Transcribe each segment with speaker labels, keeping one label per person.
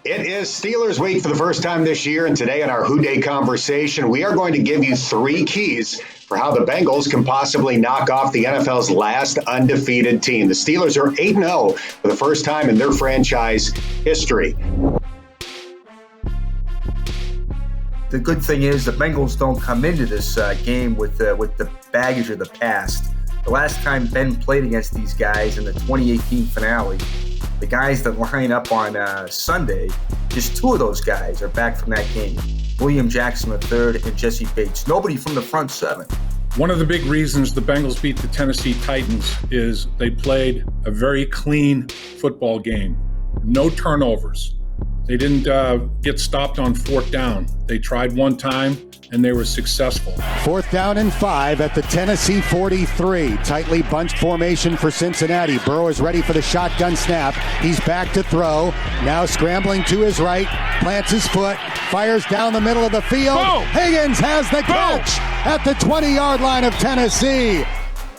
Speaker 1: It is Steelers week for the first time this year, and today in our Who Day conversation, we are going to give you 3 keys for how the Bengals can possibly knock off the NFL's last undefeated team. The Steelers are 8-0 for the first time in their franchise history.
Speaker 2: The good thing is the Bengals don't come into this game with the baggage of the past. The last time Ben played against these guys in the 2018 finale, the guys that line up on Sunday, just 2 of those guys are back from that game. William Jackson III and Jesse Bates. Nobody from the front 7.
Speaker 3: One of the big reasons the Bengals beat the Tennessee Titans is they played a very clean football game. No turnovers. They didn't get stopped on 4th down. They tried one time, and they were successful.
Speaker 4: 4th down and 5 at the Tennessee 43. Tightly bunched formation for Cincinnati. Burrow is ready for the shotgun snap. He's back to throw. Now scrambling to his right. Plants his foot. Fires down the middle of the field.
Speaker 3: Go!
Speaker 4: Higgins has the catch at the 20-yard line of Tennessee.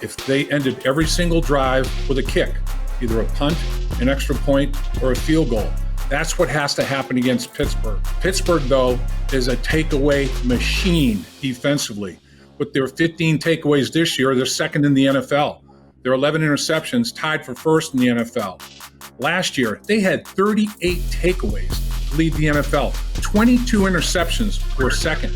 Speaker 3: If they ended every single drive with a kick, either a punt, an extra point, or a field goal, that's what has to happen against Pittsburgh. Pittsburgh, though, is a takeaway machine defensively. With their 15 takeaways this year, they're second in the NFL. Their 11 interceptions tied for first in the NFL. Last year, they had 38 takeaways to lead the NFL. 22 interceptions were second.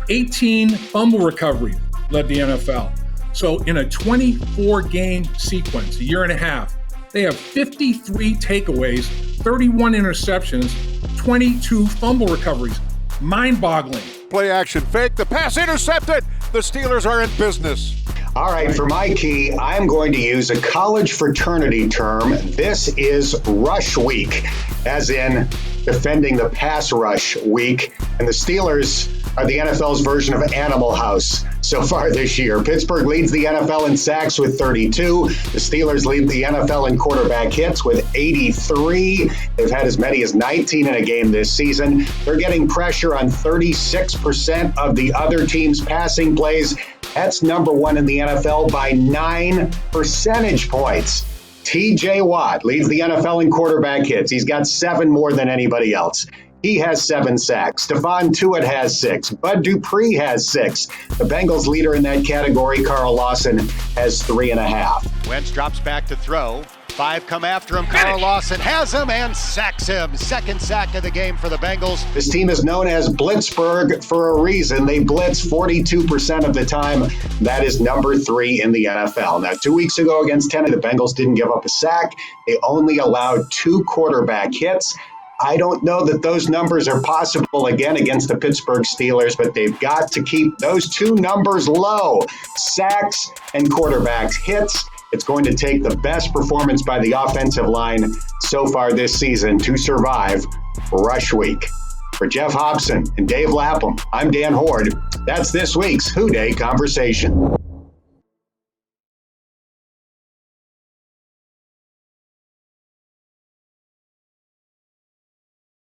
Speaker 3: 18 fumble recoveries led the NFL. So in a 24-game sequence, a year and a half, they have 53 takeaways, 31 interceptions, 22 fumble recoveries. Mind-boggling.
Speaker 5: Play action fake. The pass intercepted. The Steelers are in business.
Speaker 1: All right, for my key, I'm going to use a college fraternity term. This is rush week, as in defending the pass rush week. And the Steelers are the NFL's version of Animal House so far this year. Pittsburgh leads the NFL in sacks with 32. The Steelers lead the NFL in quarterback hits with 83. They've had as many as 19 in a game this season. They're getting pressure on 36% of the other team's passing plays. That's number 1 in the NFL by 9 percentage points. TJ Watt leads the NFL in quarterback hits. He's got 7 more than anybody else. He has 7 sacks. Stephon Tuitt has 6. Bud Dupree has 6. The Bengals leader in that category, Carl Lawson, has 3.5.
Speaker 6: Wentz drops back to throw. 5 come after him. Carl Lawson has him and sacks him. 2nd sack of the game for the Bengals.
Speaker 1: This team is known as Blitzburgh for a reason. They blitz 42% of the time. That is number 3 in the NFL. Now, 2 weeks ago against Tennessee, the Bengals didn't give up a sack. They only allowed 2 quarterback hits. I don't know that those numbers are possible again against the Pittsburgh Steelers, but they've got to keep those 2 numbers low. Sacks and quarterback hits. It's going to take the best performance by the offensive line so far this season to survive rush week. For Geoff Hobson and Dave Lapham, I'm Dan Hoard. That's this week's Who Day Conversation.